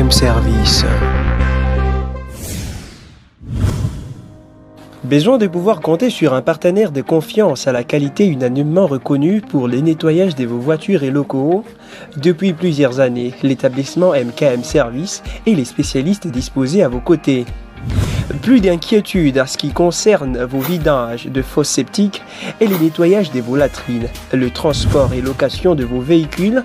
MKM Service. Besoin de pouvoir compter sur un partenaire de confiance à la qualité unanimement reconnue pour le nettoyage de vos voitures et locaux? Depuis plusieurs années, l'établissement MKM Service est les spécialistes disposés à vos côtés. Plus d'inquiétude à ce qui concerne vos vidanges de fosses septiques et le nettoyage de vos latrines, le transport et location de vos véhicules,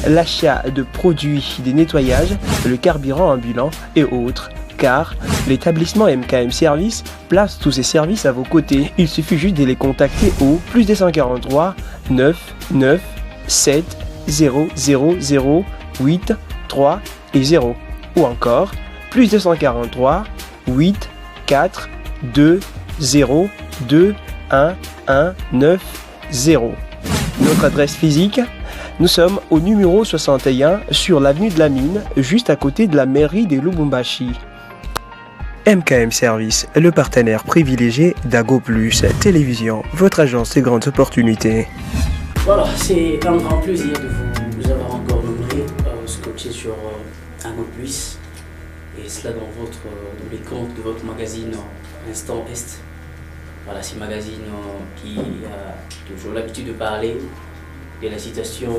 l'achat de produits de nettoyage, le carburant ambulant et autres. Car l'établissement MKM Service place tous ces services à vos côtés. Il suffit juste de les contacter au plus 243 9 9 7 0 0 0 8 3 et 0 ou encore plus 243 8 4 2 0 2 1 1 9 0. Notre adresse physique, nous sommes au numéro 61 sur l'avenue de la Mine, juste à côté de la mairie de Lubumbashi. MKM Service, le partenaire privilégié d'Ago Plus Télévision, votre agence de grandes opportunités. Voilà, c'est un grand plaisir de vous avoir encore nommé scotché sur Ago Plus, et cela dans les comptes de votre magazine Instant Est. Voilà, c'est un magazine qui a toujours l'habitude de parler de la situation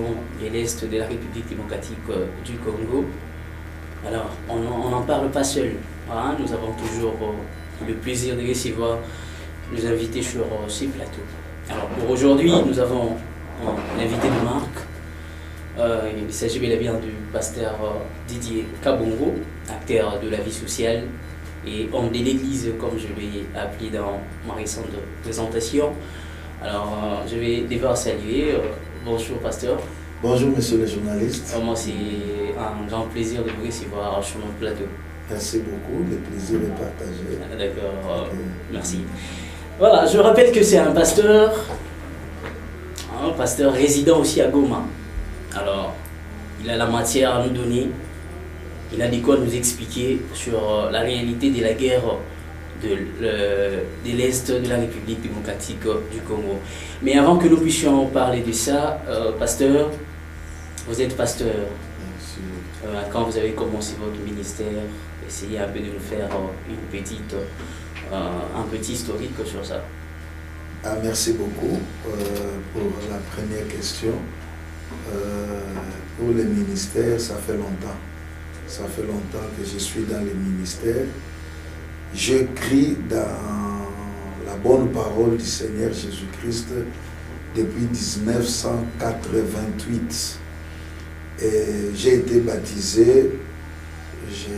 de l'Est de la République démocratique du Congo. Alors, on n'en parle pas seul. Hein, nous avons toujours le plaisir de recevoir nos invités sur ces plateaux. Alors, pour aujourd'hui, nous avons un invité de marque. Il s'agit bel et bien du pasteur Didier Kabongo, acteur de la vie sociale et homme de l'église, comme je l'ai appelé dans ma récente présentation. Alors, je vais d'abord saluer. Bonjour, pasteur. Bonjour, monsieur le journaliste. Moi, c'est un grand plaisir de vous recevoir sur notre plateau. Merci beaucoup, le plaisir est partagé. D'accord, merci. Voilà, je rappelle que c'est un pasteur résident aussi à Goma. Alors, il a la matière à nous donner, il a de quoi nous expliquer sur la réalité de la guerre de l'Est de la République démocratique du Congo. Mais avant que nous puissions parler de ça, pasteur, vous êtes pasteur. Merci. Quand vous avez commencé votre ministère, essayez un peu de nous faire un petit historique sur ça. Merci beaucoup pour la première question. Pour le ministère, ça fait longtemps. Ça fait longtemps que je suis dans le ministère. Je crie dans la bonne parole du Seigneur Jésus-Christ depuis 1988. Et j'ai été baptisé, je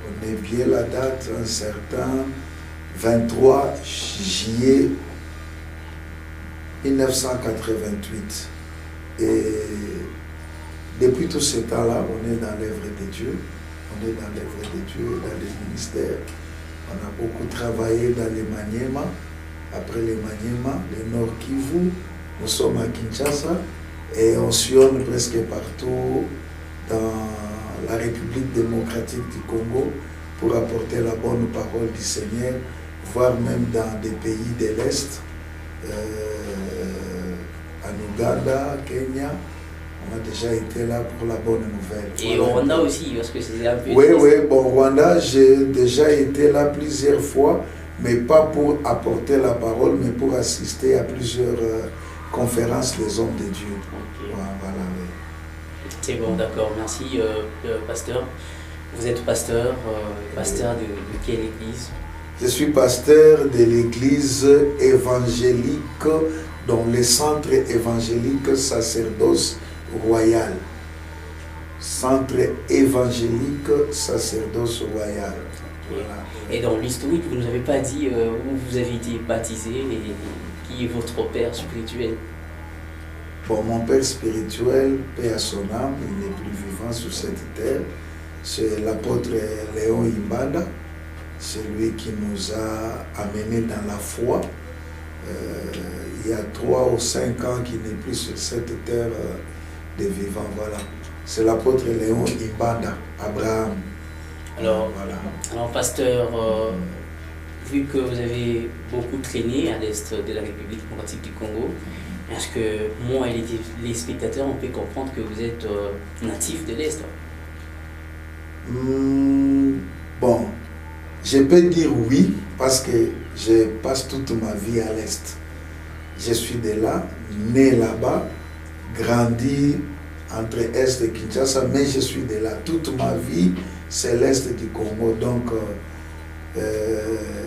connais bien la date, un certain 23 juillet 1988. Et depuis tout ce temps-là, on est dans l'œuvre de Dieu. On est dans l'œuvre de Dieu, dans le ministère. On a beaucoup travaillé dans les Maniema. Après les Maniema, le Nord Kivu, nous sommes à Kinshasa. Et on sillonne presque partout dans la République démocratique du Congo pour apporter la bonne parole du Seigneur, voire même dans des pays de l'Est, en Ouganda, Kenya. On a déjà été là pour la bonne nouvelle. Et voilà. Au Rwanda aussi, parce que c'est un peu... Oui, bon, Rwanda, j'ai déjà été là plusieurs fois, mais pas pour apporter la parole, mais pour assister à plusieurs conférences des hommes de Dieu. Okay. Voilà, oui. C'est bon, d'accord. Merci, pasteur. Vous êtes pasteur, de quelle église? Je suis pasteur de l'église évangélique, dans le centre évangélique sacerdoce royal. Centre évangélique sacerdoce royal. Voilà. Et dans l'historique, vous ne nous avez pas dit où vous avez été baptisé et qui est votre père spirituel? Bon, mon père spirituel, paix à son âme, il n'est plus vivant sur cette terre. C'est l'apôtre Léon Imbanda. C'est lui qui nous a amenés dans la foi. Il y a 3 ou 5 ans qu'il n'est plus sur cette terre des vivants. Voilà. C'est l'apôtre Léon Imbanda, Abraham. Alors, voilà. Alors pasteur, vu que vous avez beaucoup traîné à l'est de la République démocratique du Congo, est-ce que moi et les spectateurs, on peut comprendre que vous êtes natif de l'Est? Bon, je peux dire oui, parce que je passe toute ma vie à l'Est. Je suis de là, né là-bas, grandi entre Est et Kinshasa, mais je suis de là. Toute ma vie, c'est l'Est du Congo. Donc,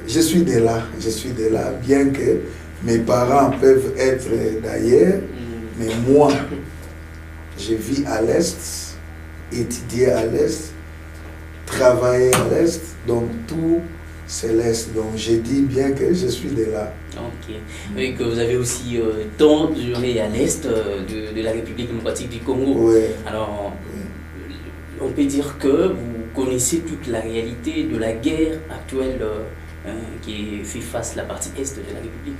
je suis de là, bien que mes parents peuvent être d'ailleurs, mais moi, je vis à l'Est, étudier à l'Est, travailler à l'Est, donc tout c'est l'Est. Donc je dis bien que je suis de là. Ok. Oui, que vous avez aussi tant duré à l'Est de la République démocratique du Congo. Oui. Alors, on peut dire que vous connaissez toute la réalité de la guerre actuelle qui fait face à la partie Est de la République.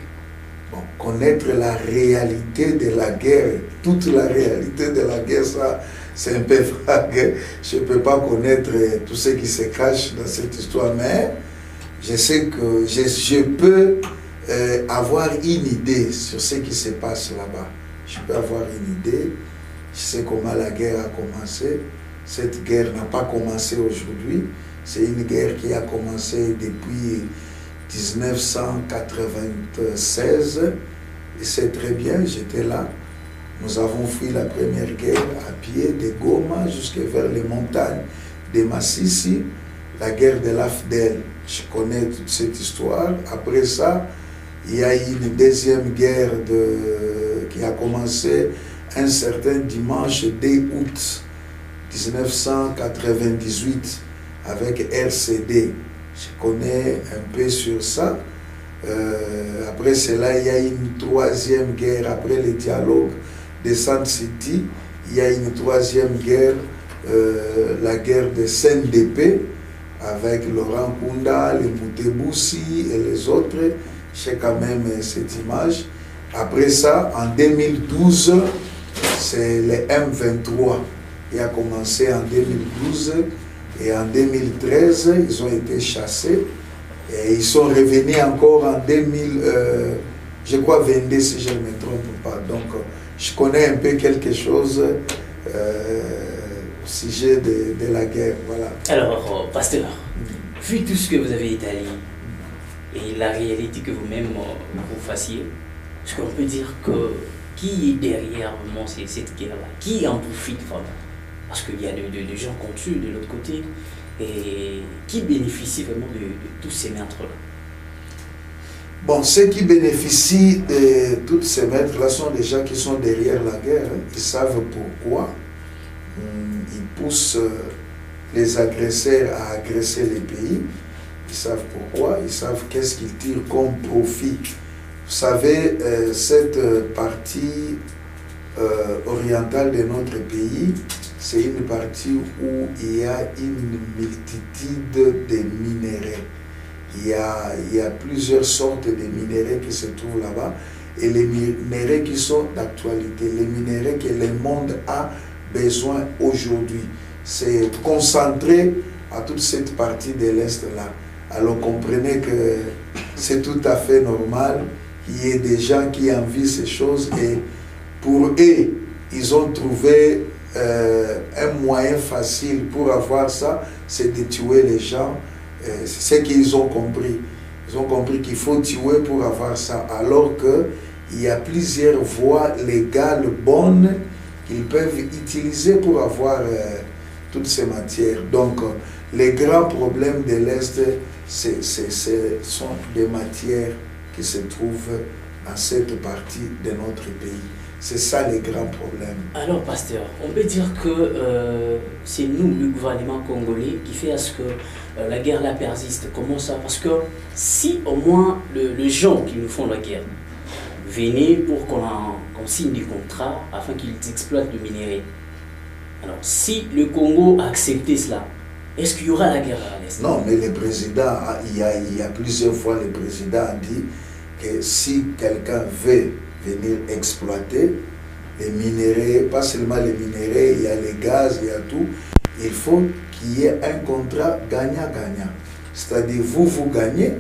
Bon, connaître la réalité de la guerre, toute la réalité de la guerre, ça c'est un peu vague. Je ne peux pas connaître tout ce qui se cache dans cette histoire, mais je sais que je peux avoir une idée sur ce qui se passe là-bas. Je peux avoir une idée. Je sais comment la guerre a commencé. Cette guerre n'a pas commencé aujourd'hui. C'est une guerre qui a commencé depuis 1996. Et c'est très bien, j'étais là. Nous avons fui la première guerre à pied de Goma jusqu'à vers les montagnes de Massissi, la guerre de l'Afdel. Je connais toute cette histoire. Après ça, il y a eu une deuxième guerre qui a commencé un certain dimanche 2 août 1998 avec RCD. Je connais un peu sur ça. Après cela, il y a une troisième guerre après le dialogue de Sun City. Il y a une troisième guerre, la guerre de CNDP, avec Laurent Kunda, les Mouteboussi et les autres. J'ai quand même cette image. Après ça, en 2012, c'est le M23 qui a commencé en 2012. Et en 2013, ils ont été chassés. Et ils sont revenus encore en 2000, je crois 22 si je ne me trompe pas. Donc, je connais un peu quelque chose au sujet de la guerre. Voilà. Alors, pasteur, vu tout ce que vous avez étalé et la réalité que vous-même vous fassiez, est-ce qu'on peut dire que qui est derrière vraiment cette guerre-là? Qui en profite vraiment? Parce qu'il y a des gens contre de l'autre côté. Et qui bénéficie vraiment de tous ces maîtres-là? Bon, ceux qui bénéficient de tous ces maîtres-là sont des gens qui sont derrière la guerre. Ils savent pourquoi. Ils poussent les agresseurs à agresser les pays. Ils savent pourquoi. Ils savent qu'est-ce qu'ils tirent comme profit. Vous savez, cette partie orientale de notre pays, c'est une partie où il y a une multitude de minéraux. Il y a plusieurs sortes de minéraux qui se trouvent là-bas. Et les minéraux qui sont d'actualité, les minéraux que le monde a besoin aujourd'hui. C'est concentré à toute cette partie de l'Est-là. Alors comprenez que c'est tout à fait normal qu'il y ait des gens qui envient ces choses. Et pour eux, ils ont trouvé un moyen facile pour avoir ça, c'est de tuer les gens. C'est ce qu'ils ont compris. Ils ont compris qu'il faut tuer pour avoir ça, alors qu'il y a plusieurs voies légales bonnes qu'ils peuvent utiliser pour avoir toutes ces matières. Donc, les grands problèmes de l'Est, sont des matières qui se trouvent dans cette partie de notre pays. C'est ça les grands problèmes. Alors, pasteur, on peut dire que c'est nous, le gouvernement congolais, qui fait à ce que la guerre là persiste. Comment ça? Parce que si au moins les gens qui nous font la guerre venaient pour qu'on signe des contrats afin qu'ils exploitent le minerai. Alors, si le Congo a accepté cela, est-ce qu'il y aura la guerre à l'Est? Non, mais le président, il y a plusieurs fois, le président a dit que si quelqu'un veut venir exploiter les minéraux, pas seulement les minéraux, il y a les gaz, il y a tout. Il faut qu'il y ait un contrat gagnant-gagnant. C'est-à-dire, vous gagnez,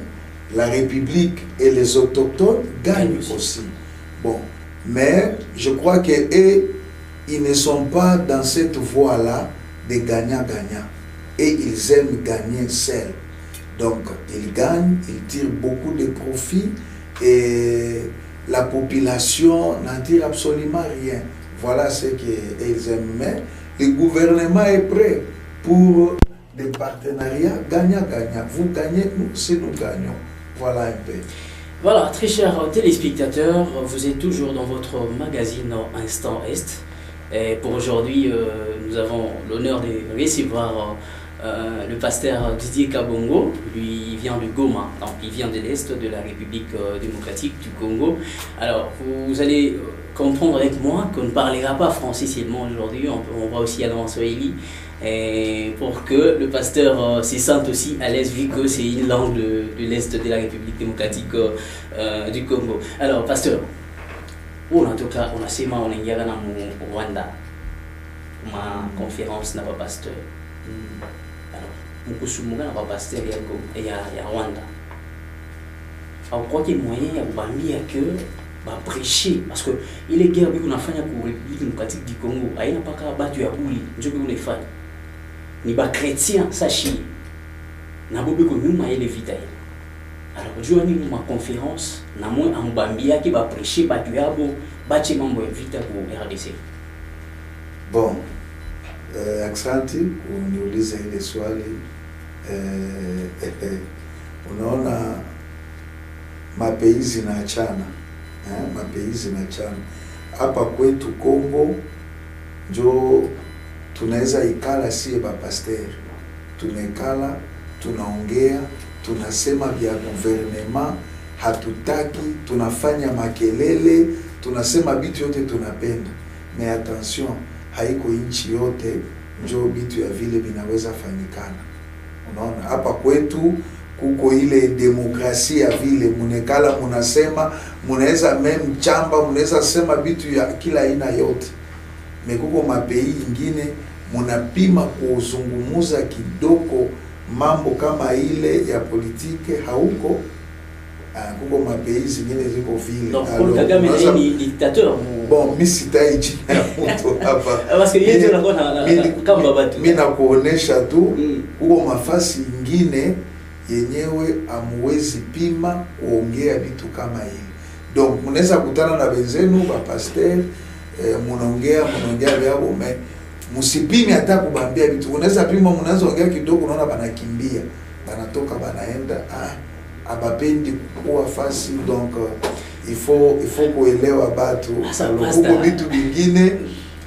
la République et les autochtones gagnent aussi. Bon, mais je crois qu'eux, ils ne sont pas dans cette voie-là de gagnant-gagnant. et ils aiment gagner seuls. Donc, ils gagnent, ils tirent beaucoup de profits et la population n'en tire absolument rien. Voilà ce qu'ils aiment. Mais le gouvernement est prêt pour des partenariats gagnant-gagnant. Vous gagnez, nous aussi nous gagnons. Voilà un peu. Voilà, très chers téléspectateurs, vous êtes toujours dans votre magazine Instant Est. Et pour aujourd'hui, nous avons l'honneur de recevoir le pasteur Didier Kabongo. Lui, il vient du Goma, donc il vient de l'Est de la République démocratique du Congo. Alors, vous allez comprendre avec moi qu'on ne parlera pas français seulement aujourd'hui, on va aussi aller en Swahili. Et pour que le pasteur se sente aussi à l'aise, vu que c'est une langue de l'Est de la République démocratique du Congo. Alors, pasteur, en tout cas, on a seulement au Rwanda, ma conférence n'a pas pasteur. Alors, Mukusumuga n'a pas pasteur, il y a Rwanda. Alors, je crois qu'il y a moyen de prêcher, parce que il est guerre qu'on a fait pour la République démocratique du Congo. Il n'y a pas qu'à battre à Bouli, je peux faire. Ni ba chrétien sachez na bobe ko nyuma ele vita ye. Alors je ni ma conférence na moi ambambia ki ba prêcher ba tuyabo ba che mambo ya vita ko RDC. Bon, aksanti uniuliza ile swali unaona mapeizi na achana mapeizi na achana hapa kwetu Kongo njo tunaweza ikala sie ba pasteur, tunekala, tunaongea, tunasema vya gouvernement, hatutaki, tunafanya makelele, tunasema bitu yote tunapenda. Mais attention, haiko inchi yote njo bitu ya vile binaweza fanyikana. Unaona, hapa kwetu kuko ile demokrasia vile, munekala munasema, munaweza meme chamba, munaweza sema bitu ya kila aina yote. Mekuko mapei ingine munapima kuzungumuza kidogo mambo kama ile ya politike hauko. Kuko mapei zingine ziko vile. Donc Paul Kagame ni dictateur. Bon, mimi sitai jina ya mtu hapa. Parce que yeye anakuwa kama batu. Mimi nakuonesha tu kuko mafasi ingine yenyewe amuwezi pima kuongea vitu kama hili. Donc mnaweza kutana na wenzenu ba pasteur munaongea vyao me musipimi hata kubambia vitu. Unaweza pima, mnaweza ongea kidogo, unaona banakimbia, banatoka banaenda abapendi kuwa fasi. Donc il faut kuelewa batu huko vitu vingine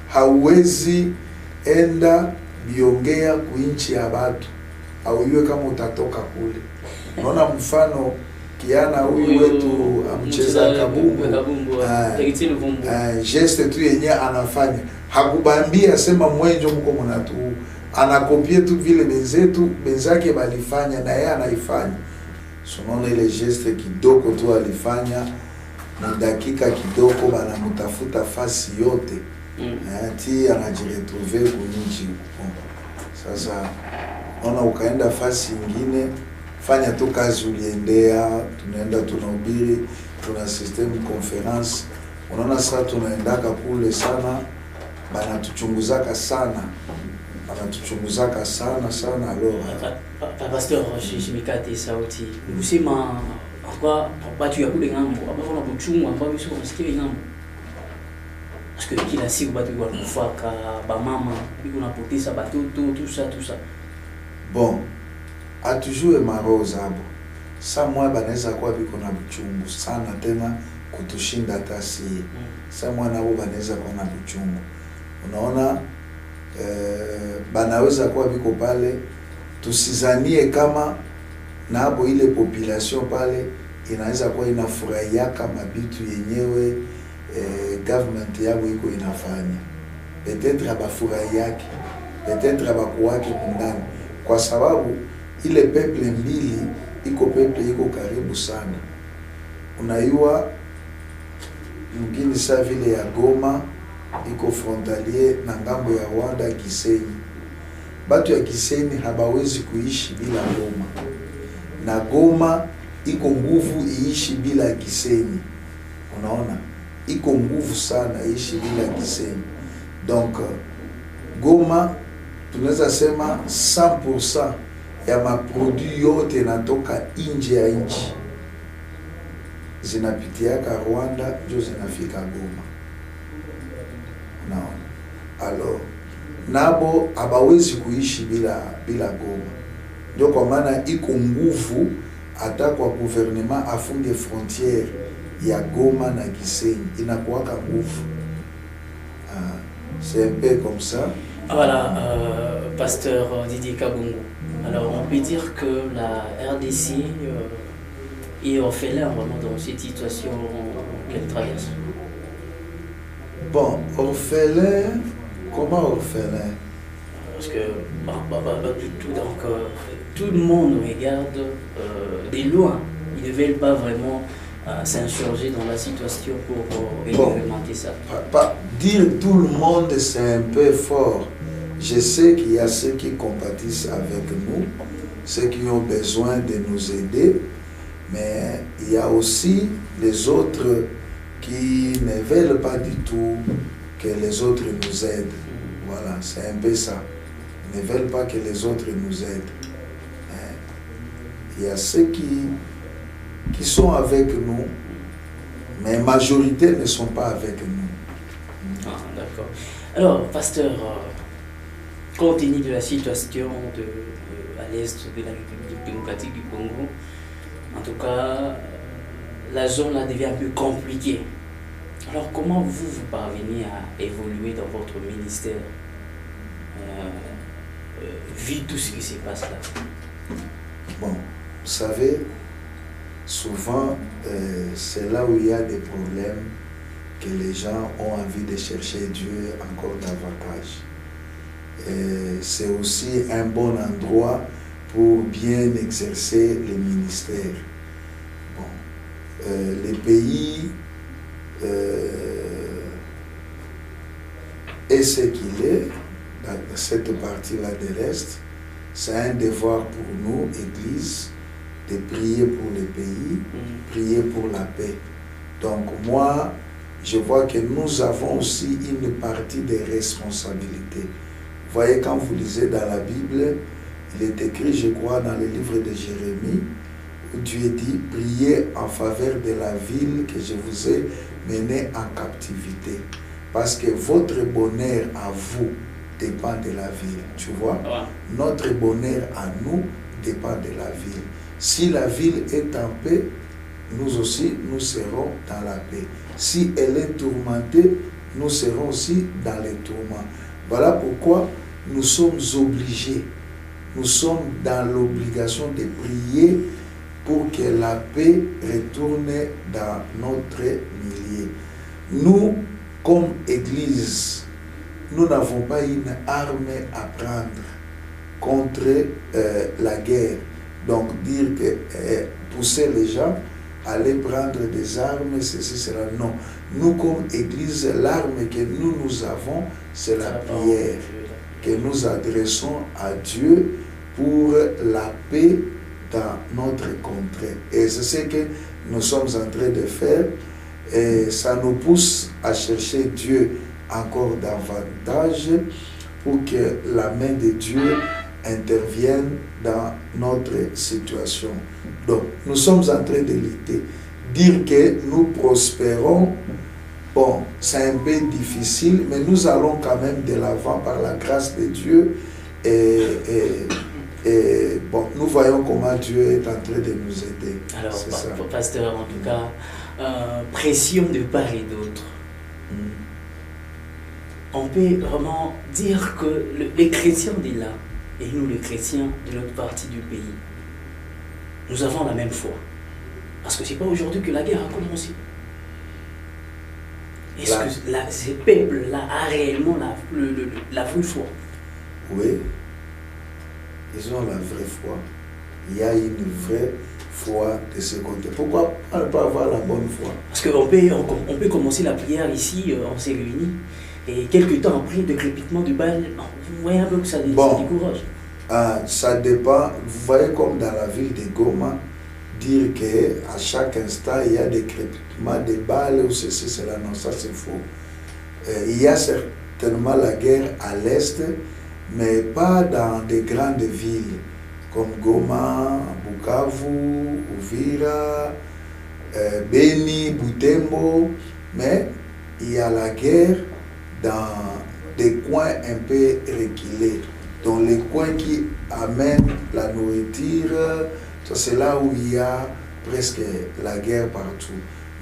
hauwezi enda biongea kuinchi ya batu au iwe kama utatoka kule. Unaona mfano kiana huyu wetu amcheza kabumbu, geste tu yenye anafanya hakubambia sema mwenjo mko mnatu, anakopie tu vile benzake balifanya na yeye anaifanya. Unaona ile geste kidogo tu alifanya na dakika kidogo banamtafuta fasi yote ti anajiretrouver kunji. Sasa ona ukaenda fasi nyingine, fanya tu kazi uliendea, tunaenda tunahubiri, tuna system conference. Unaona sasa tunaendaka kule sana, banatuchunguzaka sana alors pasteur Jimikate sauti usema kwa watu ya kule ngambo ambao wanapochunga ambao sio wasikie ngambo, parce que kila siku watu wanafaka ba mama biko napoteza batoto tout ça. Bon, atujue maroza hapo. Sa mwa banaweza kuwa biko na buchungu sana tena kutushinda tasi. Sa mwa nao banaweza kuwa na buchungu. Unaona banaweza kuwa biko pale, tusizanie kama na hapo ile population pale inaweza kuwa inafurahiaka mabitu yenyewe government yao iko inafanya. Peut-être abafurahi yake, peut-être abakuwake kundani, kwa sababu ile peple mbili iko peple iko karibu sana. Unaiwa mgini sa vile ya Goma iko frontalier na ngambo ya Rwanda Gisenyi. Batu ya Gisenyi habawezi kuishi bila Goma, na Goma iko nguvu iishi bila Gisenyi. Unaona, iko nguvu sana iishi bila Gisenyi. Donc Goma tunaweza sema 100% ya maproduit yote yanatoka nje ya nchi zinapitiaka Rwanda ndio zinafika Goma. Naona. Alors nabo abawezi kuishi bila Goma. Ndio kwa maana iko nguvu hata kwa gouvernement afunge frontière ya Goma na Gisenyi, inakuwaka nguvu. C'est un peu comme ça. Voilà, pasteur Didier Kabungu. Alors on peut dire que la RDC est orphelin vraiment dans cette situation qu'elle traverse. Bon, orphelin, comment orphelin? Parce que tout le monde regarde de loin. Ils ne veulent pas vraiment s'insurger dans la situation pour réglementer ça. Dire tout le monde, c'est un peu fort. Je sais qu'il y a ceux qui compatissent avec nous, ceux qui ont besoin de nous aider, mais il y a aussi les autres qui ne veulent pas du tout que les autres nous aident. Voilà, c'est un peu ça. Ils ne veulent pas que les autres nous aident. Il y a ceux qui sont avec nous, mais la majorité ne sont pas avec nous. Ah, d'accord. Alors, pasteur, compte tenu de la situation à l'est de la République démocratique du Congo, en tout cas, la zone là devient un peu compliquée. Alors, comment vous parvenez à évoluer dans votre ministère, vu tout ce qui se passe là? Bon, vous savez, souvent, c'est là où il y a des problèmes que les gens ont envie de chercher Dieu encore davantage. C'est aussi un bon endroit pour bien exercer les ministères. Bon, les pays est ce qu'il est, dans cette partie-là de l'Est. C'est un devoir pour nous, Église, de prier pour les pays, prier pour la paix. Donc moi, je vois que nous avons aussi une partie des responsabilités. Vous voyez, quand vous lisez dans la Bible, il est écrit, je crois, dans le livre de Jérémie, où Dieu dit, priez en faveur de la ville que je vous ai menée en captivité. Parce que votre bonheur à vous dépend de la ville, tu vois. Ouais. Notre bonheur à nous dépend de la ville. Si la ville est en paix, nous aussi, nous serons dans la paix. Si elle est tourmentée, nous serons aussi dans les tourments. Voilà pourquoi nous sommes obligés, nous sommes dans l'obligation de prier pour que la paix retourne dans notre milieu. Nous, comme Église, nous n'avons pas une arme à prendre contre la guerre. Donc dire que pousser les gens à aller prendre des armes, ceci, cela, non. Nous, comme Église, l'arme que nous avons, c'est la prière que nous adressons à Dieu pour la paix dans notre contrée. Et c'est ce que nous sommes en train de faire. Et ça nous pousse à chercher Dieu encore davantage pour que la main de Dieu intervienne dans notre situation. Donc, nous sommes en train de lutter. Dire que nous prospérons, bon, c'est un peu difficile, mais nous allons quand même de l'avant par la grâce de Dieu. Et bon, nous voyons comment Dieu est en train de nous aider. Alors, pasteur, en tout cas, pression de part et d'autre. On peut vraiment dire que les chrétiens de là, et nous les chrétiens de notre partie du pays, nous avons la même foi. Parce que ce n'est pas aujourd'hui que la guerre a commencé. Est-ce que ces peuples-là ont réellement la vraie foi? Oui, ils ont la vraie foi. Il y a une vraie foi de ce côté. Pourquoi ne pas avoir la bonne foi? Parce qu'on peut commencer la prière ici, on s'est réunis, et quelques temps après, de crépitement du bal, vous voyez un peu que ça décourage. Ça dépend. Vous voyez comme dans la ville de Goma, dire qu'à chaque instant, il y a des crépitements de balles ou ceci, cela, non, ça c'est faux. Il y a certainement la guerre à l'est, mais pas dans des grandes villes comme Goma, Bukavu, Uvira, Beni, Butembo, mais il y a la guerre dans des coins un peu reculés, dans les coins qui amènent la nourriture. C'est là où il y a presque la guerre partout.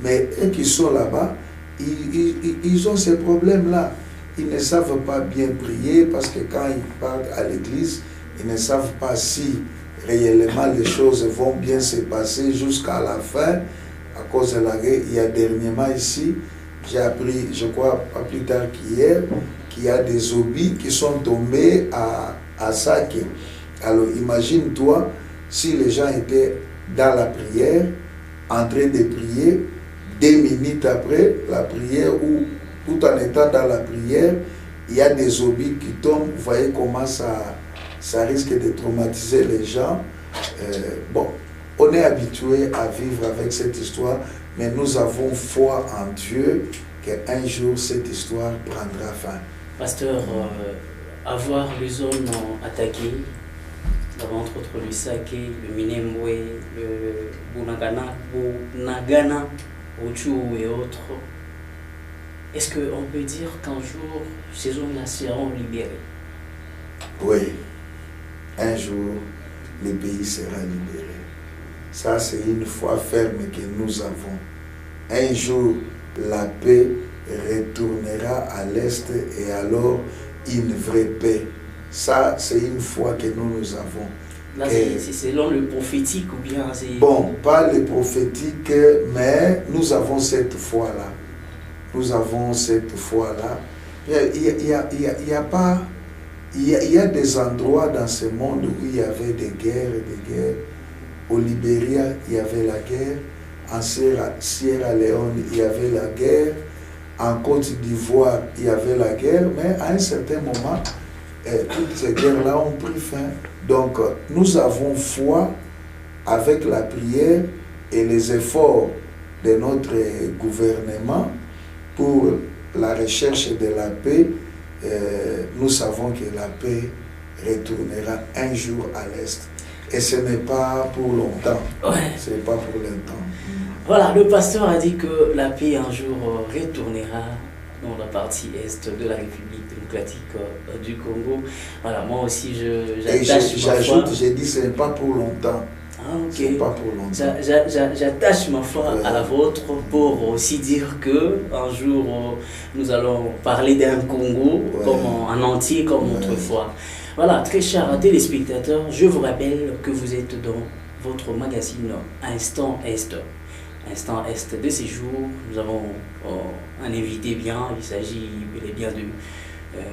Mais eux qui sont là-bas, ils ont ces problèmes-là. Ils ne savent pas bien prier parce que quand ils partent à l'église, ils ne savent pas si réellement les choses vont bien se passer jusqu'à la fin à cause de la guerre. Il y a dernièrement ici, j'ai appris, je crois pas plus tard qu'hier, qu'il y a des obus qui sont tombés à Sake. Alors imagine-toi si les gens étaient dans la prière, en train de prier, 2 minutes après la prière ou tout en étant dans la prière, il y a des obus qui tombent. Vous voyez comment ça risque de traumatiser les gens. Bon, on est habitué à vivre avec cette histoire, mais nous avons foi en Dieu qu'un jour cette histoire prendra fin. Pasteur, avoir les zones attaquées, entre autres le Sake, le Minembwe, le Bunagana, Ochu et autres, est-ce qu'on peut dire qu'un jour ces zones-là seront libérées? Oui, un jour le pays sera libéré. Ça, c'est une foi ferme que nous avons. Un jour, la paix retournera à l'Est et alors une vraie paix. Ça, c'est une foi que nous avons. Là, c'est selon le prophétique ou bien c'est... Bon, pas le prophétique, mais nous avons cette foi-là. Nous avons cette foi-là. Il y a des endroits dans ce monde où il y avait des guerres. Au Libéria, il y avait la guerre. En Sierra Leone, il y avait la guerre. En Côte d'Ivoire, il y avait la guerre. Mais à un certain moment, toutes ces guerres-là ont pris fin. Donc, nous avons foi avec la prière et les efforts de notre gouvernement pour la recherche de la paix. Nous savons que la paix retournera un jour à l'Est. Et ce n'est pas pour longtemps. Ouais. Ce n'est pas pour longtemps. Voilà, le pasteur a dit que la paix un jour retournera dans la partie est de la République démocratique du Congo. Voilà, moi aussi j'ajoute, j'ai dit ce n'est pas pour longtemps. Ah, ok. C'est pas pour longtemps. J'attache ma foi à la vôtre pour aussi dire que un jour nous allons parler d'un Congo comme en entier comme autrefois. Voilà, très chers téléspectateurs, je vous rappelle que vous êtes dans votre magazine Instant Est. Instant Est de ces jours, nous avons un invité bien, il s'agit bel et bien du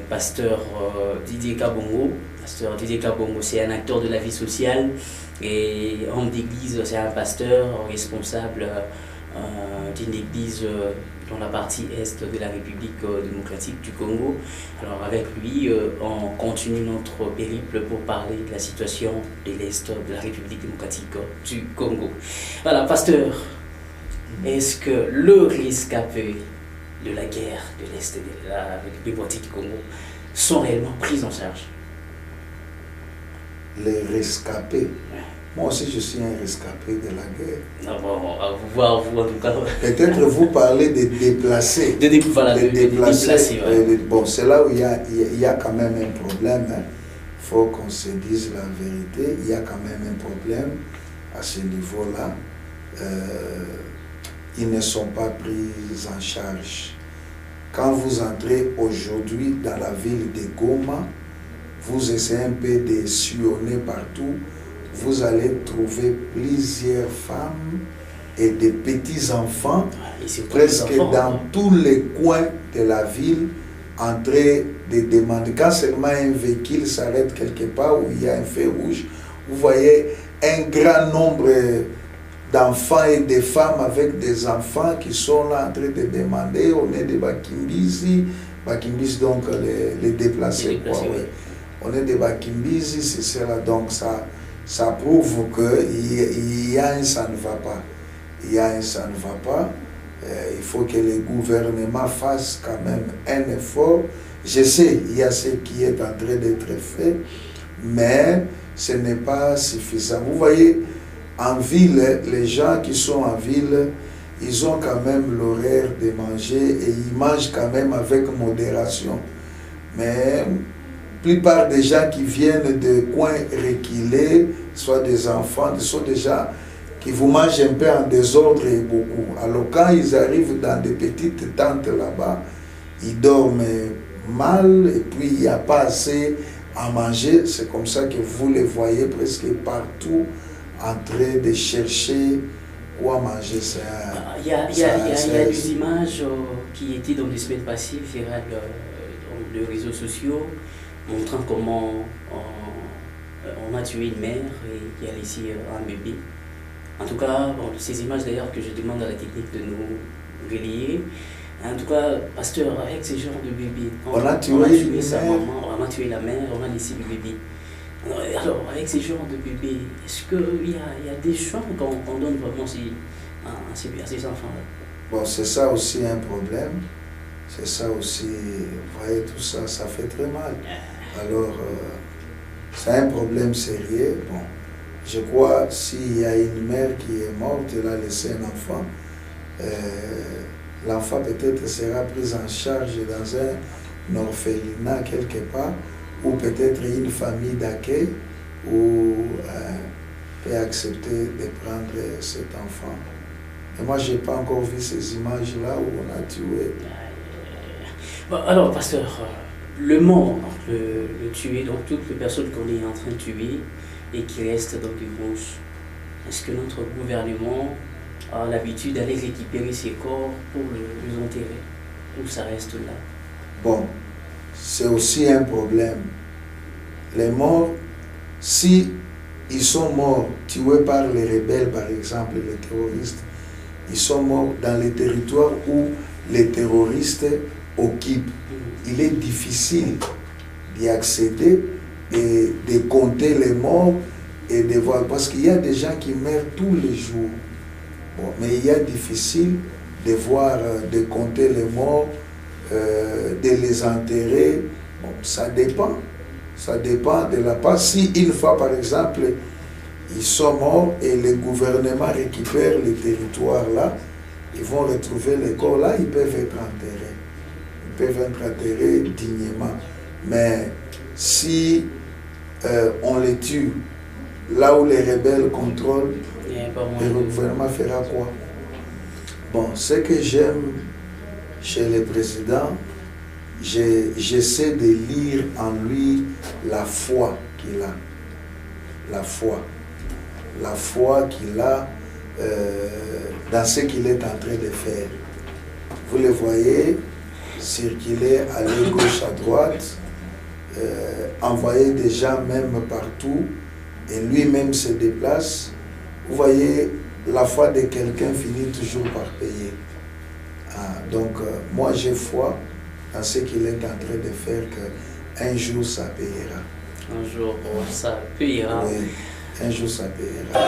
pasteur Didier Kabongo. Pasteur Didier Kabongo, c'est un acteur de la vie sociale et homme d'église, c'est un pasteur responsable d'une église dans la partie est de la République démocratique du Congo. Alors avec lui, on continue notre périple pour parler de la situation de l'est de la République démocratique du Congo. Voilà, pasteur, est-ce que le rescapé de la guerre de l'est de la République démocratique du Congo sont réellement pris en charge? Les rescapés. Moi aussi, je suis un rescapé de la guerre. Non, bon, à vous voir, vous en tout cas. Peut-être vous parlez de déplacés. De déplacés. Ouais. Bon, c'est là où il y a quand même un problème. Il faut qu'on se dise la vérité. Il y a quand même un problème à ce niveau-là. Ils ne sont pas pris en charge. Quand vous entrez aujourd'hui dans la ville de Goma, vous essayez un peu de sillonner partout, vous allez trouver plusieurs femmes et des petits-enfants, presque dans tous les coins de la ville, en train de demander. Quand seulement un véhicule s'arrête quelque part où il y a un feu rouge, vous voyez un grand nombre d'enfants et de femmes avec des enfants qui sont là en train de demander. On est des Bakimbisi, donc les déplacés. On est des Bakimbisi, c'est cela. Donc ça prouve qu'il y a un ça ne va pas. Il y a un ça ne va pas. Il faut que le gouvernement fasse quand même un effort. Je sais, il y a ce qui est en train d'être fait, mais ce n'est pas suffisant. Vous voyez, en ville, les gens qui sont en ville, ils ont quand même l'horaire de manger et ils mangent quand même avec modération. Mais la plupart des gens qui viennent de coins reculés, soit des enfants, sont des gens qui vous mangent un peu en désordre et beaucoup. Alors quand ils arrivent dans des petites tentes là-bas, ils dorment mal et puis il n'y a pas assez à manger. C'est comme ça que vous les voyez presque partout en train de chercher quoi manger. Il y a des images qui étaient dans les semaines passées virales dans les réseaux sociaux montrant comment on a tué une mère et qui a laissé un bébé. En tout cas, bon, ces images d'ailleurs que je demande à la technique de nous relayer. En tout cas, pasteur, avec ce genre de bébé, on a tué sa maman, on a tué la mère, on a laissé le bébé. Alors, avec ce genre de bébé, est-ce qu'il y a des choix qu'on donne vraiment à ces enfants-là? Bon, c'est ça aussi un problème. C'est ça aussi, vous voyez, tout ça, ça fait très mal. Alors, c'est un problème sérieux. Bon, je crois s'il y a une mère qui est morte, elle a laissé un enfant, l'enfant peut-être sera pris en charge dans un orphelinat quelque part, ou peut-être une famille d'accueil, ou peut accepter de prendre cet enfant. Et moi, je n'ai pas encore vu ces images-là où on a tué. Bon, alors, pasteur, le mort, le tuer, donc toutes les personnes qu'on est en train de tuer et qui restent dans des bouches, est-ce que notre gouvernement a l'habitude d'aller récupérer ces corps pour les enterrer, ou ça reste là? Bon, c'est aussi un problème. Les morts, si ils sont morts, tués par les rebelles, par exemple, les terroristes, ils sont morts dans les territoires où les terroristes occupent. Il est difficile d'y accéder et de compter les morts et de voir, parce qu'il y a des gens qui meurent tous les jours. Bon, mais il est difficile de voir, de compter les morts, de les enterrer. Bon, ça dépend. Ça dépend de la part. Si une fois, par exemple, ils sont morts et le gouvernement récupère les territoires là, ils vont retrouver les corps là, ils peuvent être enterrés. Ils peuvent être enterrés dignement. Mais si on les tue là où les rebelles contrôlent, le gouvernement fera quoi? Bon, ce que j'aime chez le président, j'essaie de lire en lui la foi qu'il a. La foi. La foi qu'il a dans ce qu'il est en train de faire. Vous le voyez circuler, aller gauche à droite, envoyer des gens même partout, et lui-même se déplace. Vous voyez, la foi de quelqu'un finit toujours par payer. Donc, moi j'ai foi dans ce qu'il est en train de faire, qu'un jour ça payera. Un jour ça payera. Oui, un jour ça payera.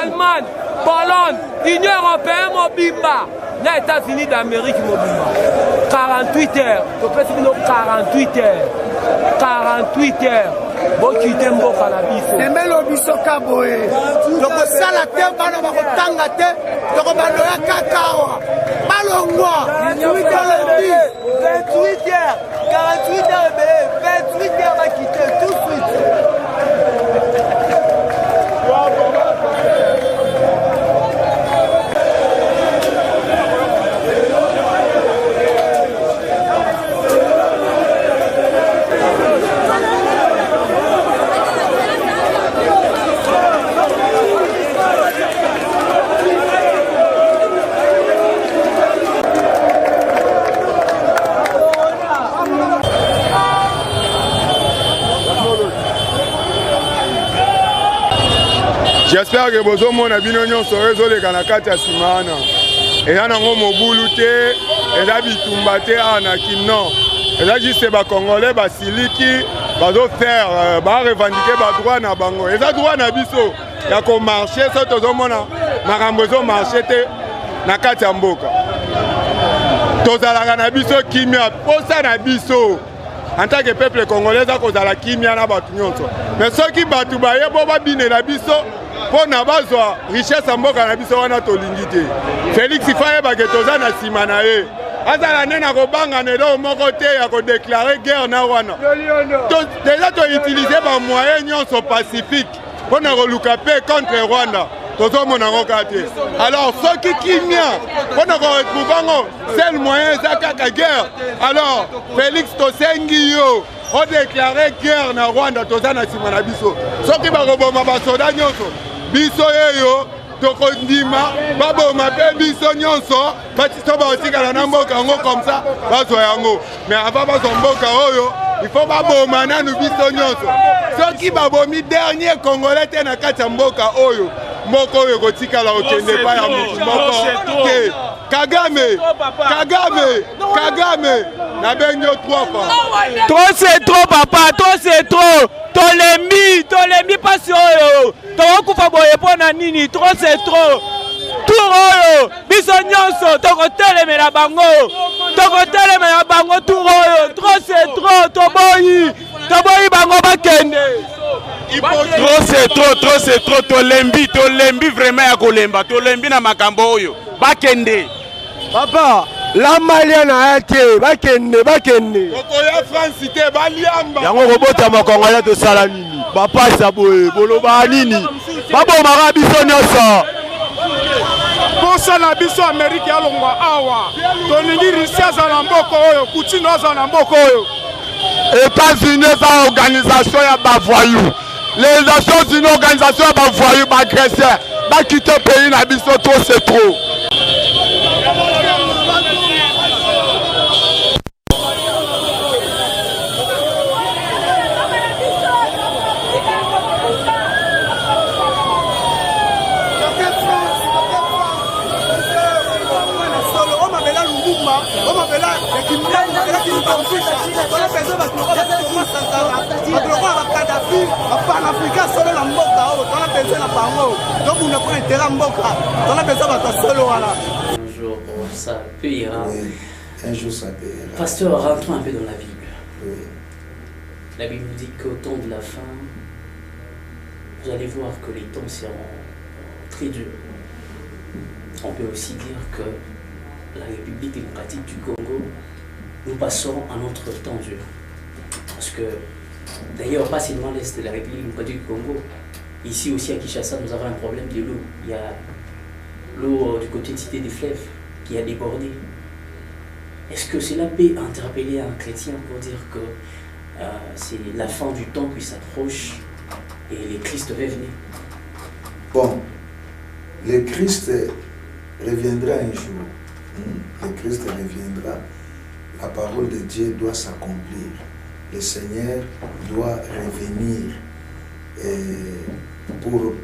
Allemagne, Pologne, Union européenne mobimba, les États-Unis d'Amérique mobimba. 48 heures, tu peux dire 48 heures. 48 heures. Bon, tu t'aimes beaucoup à la biso. Et même le biso kaboé. Donc, ça la terre, on va tanga terre, donc on va le cacao. Balongwa. 28 heures, 48 heures, 28 heures va quitter tout de suite. J'espère que vous avez vu que vous avez vu et il y a mobulu te et là bitumba te ana kinno et là juste les Congolais basiliki bazo faire ba revendiquer ba droit na bango et ça droit na biso ya ko marcher ça tozomona makambo zo marcher te na kati ya mboka tozalaka na biso kimia posa na biso en tant que peuple congolais za kozala kimia na batu nyonso mais soki batu baye bo babinela biso pour na bazwa richesse ya mboka na biso wana tolingi te Félix Faye baketoza na nsima na ye azala nde na kobangana eloko moko te ya kodeklare guerre na wana deja toutilize bamoyen nyonso pacifique mpo na koluka mpe contre Rwanda tozomona ngo kaka te alors soki kimia mpo na koretrouve yango seul moyen eza kaka guerre alors Félix tosengi yo odeklare guerre na Rwanda toza na nsima na biso soki bakoboma basoda nyonso biso yeyo tokondima baboma mpe biso nyonso batiso baotikala na mboka yango comme ça bazwa yango mais avant bazwa mboka oyo il faut baboma nanu biso nyonso soki babomi dernier congolais te na kati ya mboka oyo moko oyo kotikala okende pa ya mutu moko te Kagame nabengi 3 fois. Trop c'est trop papa, trop c'est trop. Tolembi pasi oyo. Tokufa boye pona nini, trop c'est trop. Tour oyo, biso nyonso tokotelemela bango. Tokotelemela bango tour oyo. Trop c'est trop, toboyi bango bakende. Trop c'est trop, tolembi vraiment ya kolemba, tolembi na makambo oyo. Bakende. Papa, la Malienne a été, bakende. Kokoya France te baliamba. Yango robota makongala to sala nini. Papa saboye, boloba nini. Babo marabiso nyoso. Posa na biso Amérique ya longwa awa. Tolingi Russia za na mboko oyo, Poutine za na mboko oyo. États-Unis za organisation ya bavoyou. Les Nations Unies organisation ya bavoyou, bagresseurs, ba quitter pays na biso trop c'est trop. Un jour, ça payera. Oui, un jour, ça payera. Pasteur, rentrons un peu dans la Bible. Oui. La Bible nous dit qu'au temps de la fin, vous allez voir que les temps seront très durs. On peut aussi dire que la République démocratique du Congo, nous passerons à notre temps dur. Parce que, d'ailleurs, pas seulement l'Est de la République démocratique du Congo, ici aussi à Kinshasa, nous avons un problème de l'eau. Il y a l'eau du côté de Cité des Fleuves qui a débordé. Est-ce que cela peut interpeller un chrétien pour dire que c'est la fin du temps qui s'approche et le Christ va venir? Bon, le Christ reviendra un jour. Le Christ reviendra. La parole de Dieu doit s'accomplir. Le Seigneur doit revenir pour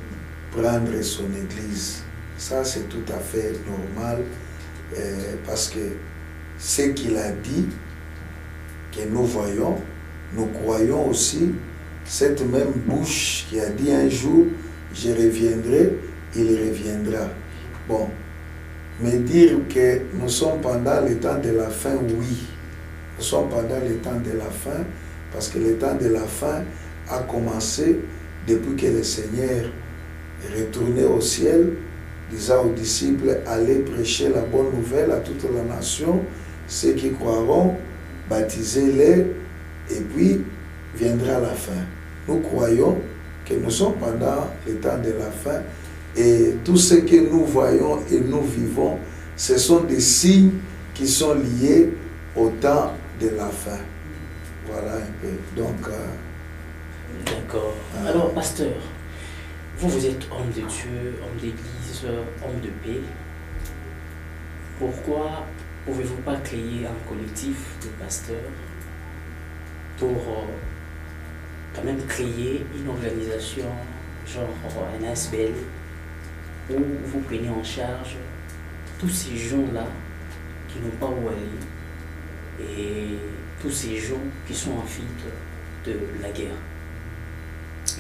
prendre son Église. Ça, c'est tout à fait normal parce que ce qu'il a dit, que nous voyons, nous croyons aussi, cette même bouche qui a dit un jour, je reviendrai il reviendra. Bon, mais dire que nous sommes pendant le temps de la fin, oui. Nous sommes pendant le temps de la fin, parce que le temps de la fin a commencé depuis que le Seigneur est retourné au ciel, disant aux disciples, allez prêcher la bonne nouvelle à toute la nation, ceux qui croiront, baptisez-les, et puis viendra la fin. Nous croyons que nous sommes pendant le temps de la fin, et tout ce que nous voyons et nous vivons, ce sont des signes qui sont liés au temps de la fin. Voilà un peu. Donc, d'accord. Alors, pasteur, vous êtes homme de Dieu, homme d'église, homme de paix. Pourquoi pouvez-vous pas créer un collectif de pasteurs pour quand même créer une organisation, genre un ASBL, où vous prenez en charge tous ces gens-là qui n'ont pas où aller et tous ces gens qui sont en fuite de la guerre.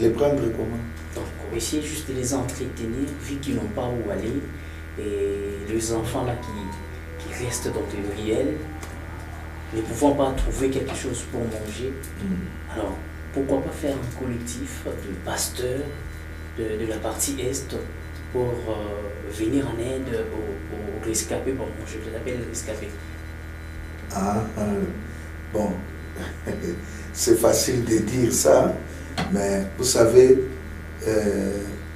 les prendre comment? Donc, on essaie juste de les entretenir, vu qu'ils n'ont pas où aller, et les enfants là qui restent dans des ruelles, ne pouvant pas trouver quelque chose pour manger. Alors, pourquoi pas faire un collectif de pasteurs de la partie Est pour venir en aide aux rescapés, bon, je les appelle les rescapés. Bon, c'est facile de dire ça, mais vous savez,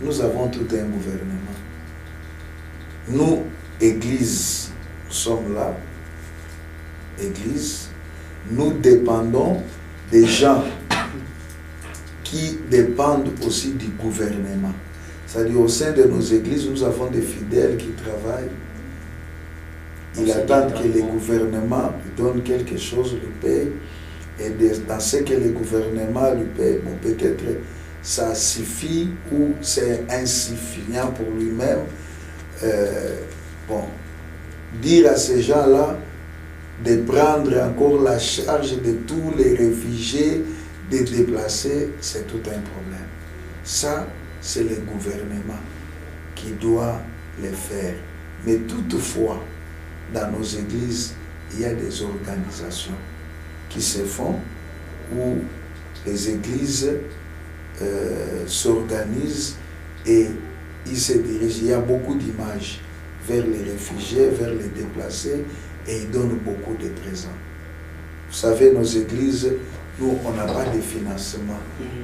nous avons tout un gouvernement. Nous, Église, nous sommes là, Église, nous dépendons des gens qui dépendent aussi du gouvernement. C'est-à-dire au sein de nos églises, nous avons des fidèles qui travaillent. Ils attendent que le gouvernement lui donne quelque chose, lui paye. Et dans ce que le gouvernement lui paye, bon, peut-être ça suffit ou c'est insuffisant pour lui-même. Bon, dire à ces gens-là de prendre encore la charge de tous les réfugiés, de déplacer, c'est tout un problème. Ça, c'est le gouvernement qui doit le faire. Mais toutefois, dans nos églises, il y a des organisations qui se font où les églises s'organisent et ils se dirigent. Il y a beaucoup d'images vers les réfugiés, vers les déplacés, et ils donnent beaucoup de présents. Vous savez, nos églises, nous, on n'a pas de financement.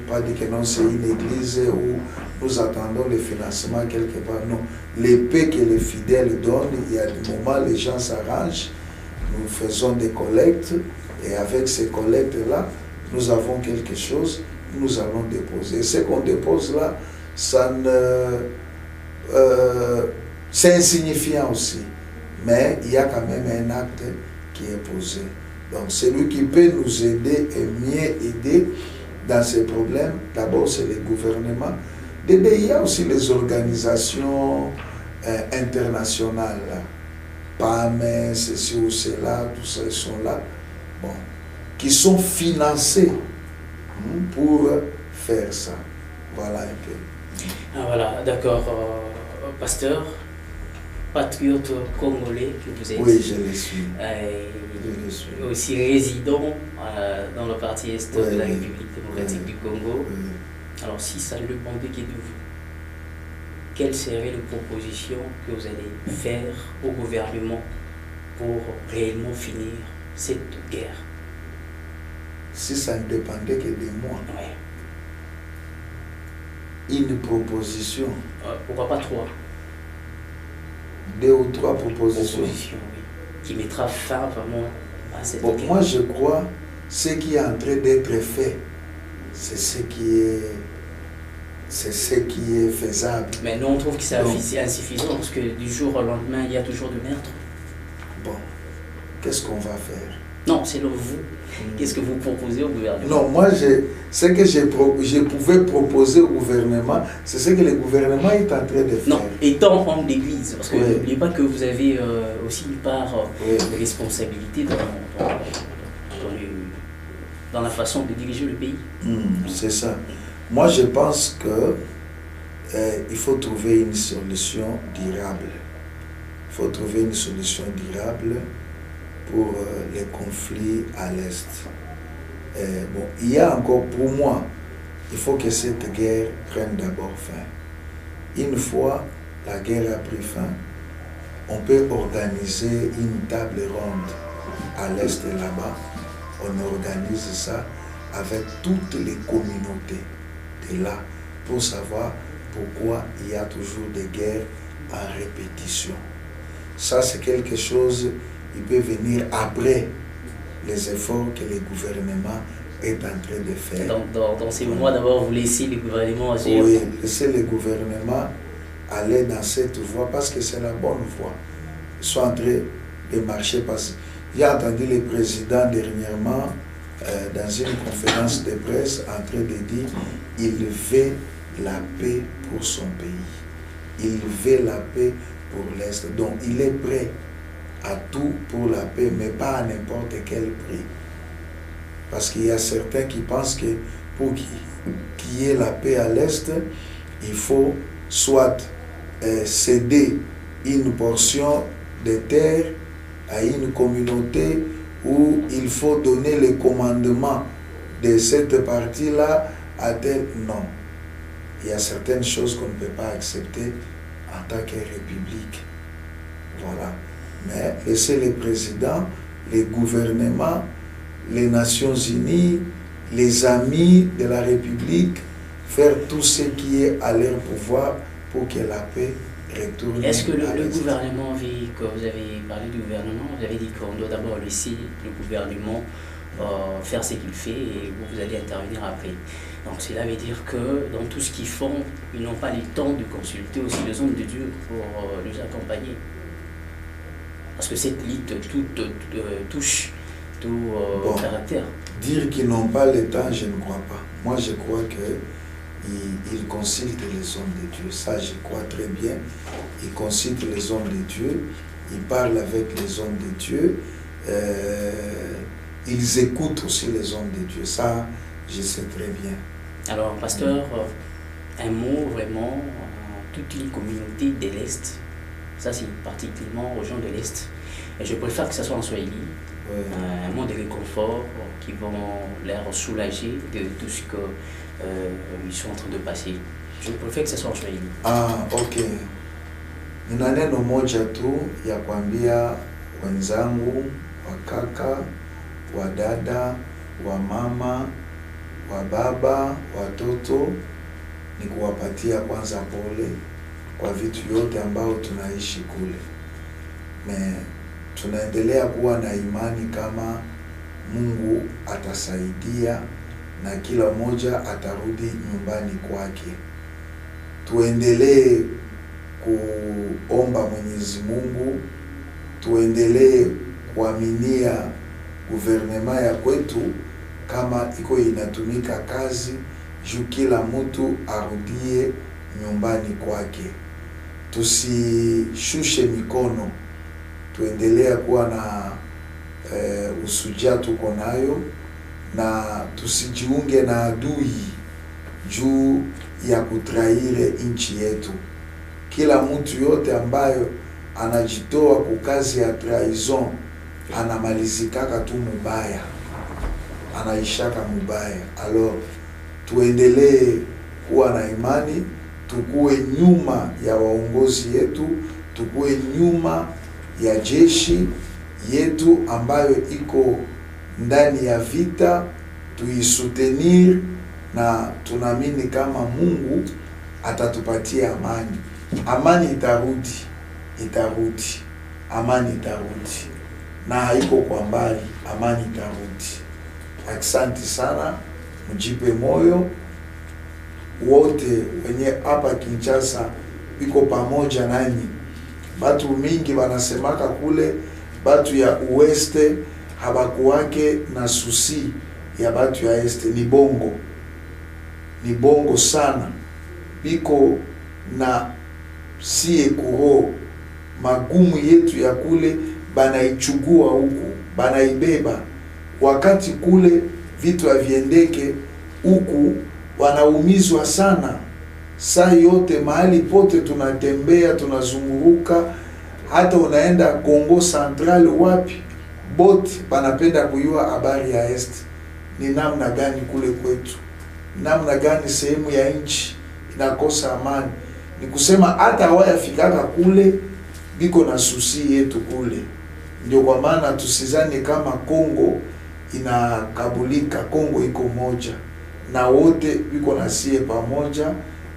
Pas dire que non, c'est une église où nous attendons le financement quelque part. Non. L'épée que les fidèles donnent, il y a des moments, les gens s'arrangent, nous faisons des collectes, et avec ces collectes-là, nous avons quelque chose, nous allons déposer. Et ce qu'on dépose là, ça ne... c'est insignifiant aussi. Mais il y a quand même un acte qui est posé. Donc celui qui peut nous aider et mieux aider dans ces problèmes, d'abord c'est le gouvernement. Il y a aussi les organisations internationales, PAM, ceci ou cela, tout ça, ils sont là, bon, qui sont financés pour faire ça. Voilà un peu. Ah, voilà, d'accord, pasteur, patriote congolais que vous êtes. Oui, je le suis. Je le suis. Aussi résident dans le parti Est de la République démocratique du Congo. Alors, si ça ne dépendait que de vous, quelles seraient les propositions que vous allez faire au gouvernement pour réellement finir cette guerre? Si ça ne dépendait que de moi, ouais. Une proposition. Pourquoi pas 3? 2 ou 3 propositions. Oui, qui mettra fin vraiment à cette guerre. Moi, je crois ce qui est en train d'être fait, c'est ce qui est faisable. Mais nous, on trouve que c'est insuffisant parce que du jour au lendemain, il y a toujours de meurtres. Bon, qu'est-ce qu'on va faire? Non, selon vous, qu'est-ce que vous proposez au gouvernement? Non, moi, ce que je pouvais proposer au gouvernement, c'est ce que le gouvernement est en train de faire. Non, étant homme d'église, parce que n'oubliez pas que vous avez aussi une part de responsabilité dans la façon de diriger le pays. C'est ça. Moi, je pense que il faut trouver une solution durable. Il faut trouver une solution durable pour les conflits à l'Est. Bon, il y a encore, pour moi, il faut que cette guerre prenne d'abord fin. Une fois la guerre a pris fin, on peut organiser une table ronde à l'Est et là-bas. On organise ça avec toutes les communautés de là pour savoir pourquoi il y a toujours des guerres en répétition. Ça, c'est quelque chose qui peut venir après les efforts que le gouvernement est en train de faire. Dans ces moments, d'abord, vous laissez le gouvernement agir. Oui, laisser le gouvernement aller dans cette voie parce que c'est la bonne voie. Ils sont en train de marcher parce qu'il a entendu le président dernièrement dans une conférence de presse en train de dire qu'il veut la paix pour son pays. Il veut la paix pour l'Est. Donc il est prêt à tout pour la paix, mais pas à n'importe quel prix. Parce qu'il y a certains qui pensent que pour qu'il y ait la paix à l'Est, il faut soit céder une portion de terre à une communauté où il faut donner le commandement de cette partie-là à tel. Non. Il y a certaines choses qu'on ne peut pas accepter en tant que république. Voilà. Mais laisser les présidents, les gouvernements, les Nations Unies, les amis de la République, faire tout ce qui est à leur pouvoir pour que la paix retourne. Est-ce que le gouvernement, vu que vous avez parlé du gouvernement, vous avez dit qu'on doit d'abord laisser le gouvernement faire ce qu'il fait et vous allez intervenir après. Donc cela veut dire que dans tout ce qu'ils font, ils n'ont pas le temps de consulter aussi les hommes de Dieu pour nous accompagner. Parce que cette lutte touche tout caractère. Dire qu'ils n'ont pas le temps, je ne crois pas. Moi, je crois qu'ils consultent les hommes de Dieu. Ça, je crois très bien. Ils consultent les hommes de Dieu. Ils parlent avec les hommes de Dieu. Ils écoutent aussi les hommes de Dieu. Ça, je sais très bien. Alors, pasteur, un mot vraiment, toutes les communautés de l'Est, ça c'est particulièrement aux gens de l'Est. Et je préfère que ce soit en Swahili, un mot de réconfort qui vont leur soulager de tout ce qu'ils sont en train de passer. Je préfère que ce soit en Swahili. Ah, ok. Nina neno moja tu ya kuambia wenzangu, wakaka, wadada, wamama, wababa, watoto, ni kuwapatia kwanza pole kwa vitu yote ambao tunaishi kule. Tunaendelea kuwa na imani kama Mungu atasaidia na kila mmoja atarudi nyumbani kwake. Tuendelee kuomba Mwenyezi Mungu, tuendelee kuaminia guvernema ya kwetu kama iko inatumika kazi juu kila mtu arudie nyumbani kwake. Tusishushe mikono, tuendelea kuwa na usujaa tuko nayo, na tusijiunge na adui juu ya kutraire nchi yetu. Kila mtu yote ambayo anajitoa kukazi ya trahison anamalizikaka tu mubaya, anaishaka mubaya. Alors tuendelee kuwa na imani, tukue nyuma ya waongozi yetu, tukue nyuma ya jeshi yetu ambayo iko ndani ya vita, tuisutenir, na tunaamini kama Mungu atatupatia amani. Amani itarudi, amani itarudi, na haiko kwa mbali, amani itarudi. Asante sana, mjipe moyo wote wenye hapa Kinshasa iko pamoja nanyi. Batu mingi wanasemaka kule, batu ya ueste habakuwake na susi ya batu ya este. Ni bongo sana, biko na siye kuro magumu yetu ya kule, banaichugua huku, banaibeba. Wakati kule vitu haviendeke, huku wanaumizwa sana, saa yote mahali pote tunatembea, tunazunguruka, hata unaenda Kongo Central wapi, bote banapenda kujua habari ya Est. Ni namna gani kule kwetu, namna gani sehemu ya nchi inakosa amani. Ni kusema hata hawayafikaka kule, biko na susi yetu kule. Ndio kwa maana tusizani kama Kongo inakabulika. Kongo iko moja na wote biko na sie pamoja,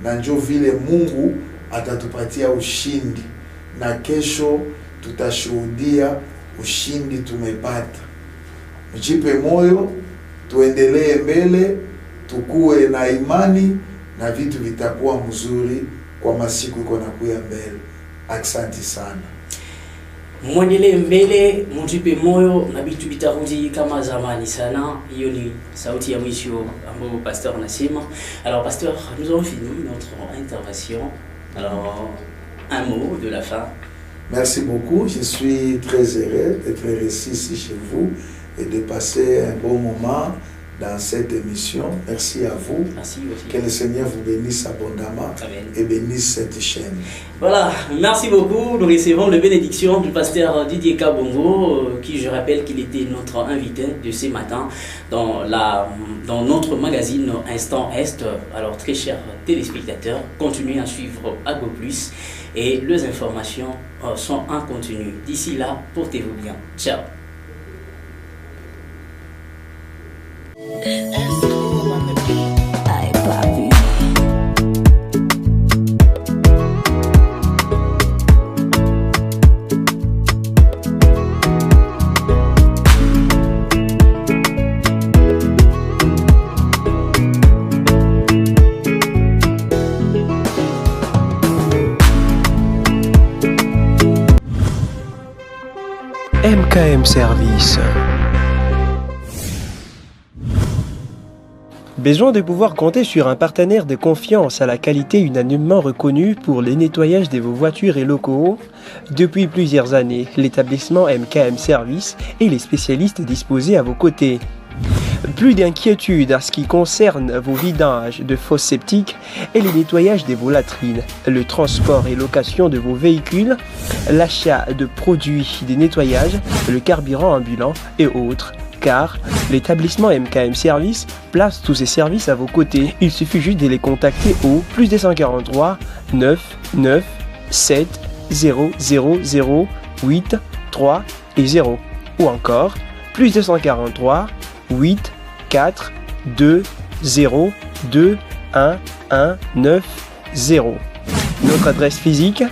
na njo vile Mungu atatupatia ushindi, na kesho tutashuhudia ushindi tumepata. Mjipe moyo, tuendelee mbele, tukue na imani na vitu vitakuwa mzuri kwa masiku iko nakuya mbele. Asante sana. Mwendelee mbele, mjipe moyo na vitu vitarudi kama zamani sana. Hiyo ni sauti ya mwisho ambayo pasteur anasema. Alors pasteur, nous avons fini notre intervention. Alors un mot de la fin. Merci beaucoup, je suis très heureux d'être ici chez vous et de passer un bon moment dans cette émission. Merci à vous. Merci aussi. Que le Seigneur vous bénisse abondamment. Amen. Et bénisse cette chaîne. Voilà, merci beaucoup. Nous recevons la bénédiction du pasteur Didier Kabongo, qui je rappelle qu'il était notre invité de ce matin dans notre magazine Instant Est. Alors très chers téléspectateurs, continuez à suivre Ago Plus et les informations sont en continu. D'ici là, portez-vous bien. Ciao. MKM Service. Besoin de pouvoir compter sur un partenaire de confiance à la qualité unanimement reconnue pour le nettoyage de vos voitures et locaux? Depuis plusieurs années, l'établissement MKM Service est les spécialistes disposés à vos côtés. Plus d'inquiétude à ce qui concerne vos vidanges de fosses septiques et le nettoyage de vos latrines, le transport et location de vos véhicules, l'achat de produits de nettoyage, le carburant ambulant et autres. Car l'établissement MKM Service place tous ces services à vos côtés. Il suffit juste de les contacter au plus 243 9 9 7 0 0 0 8 3 et 0 ou encore plus 243 8 4 2 0 2 1 1 9 0. Notre adresse physique,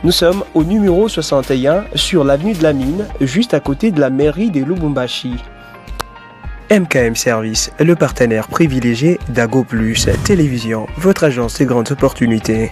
nous sommes au numéro 61 sur l'avenue de la Mine, juste à côté de la mairie de Lubumbashi. MKM Service, le partenaire privilégié d'Ago Plus Télévision, votre agence de grandes opportunités.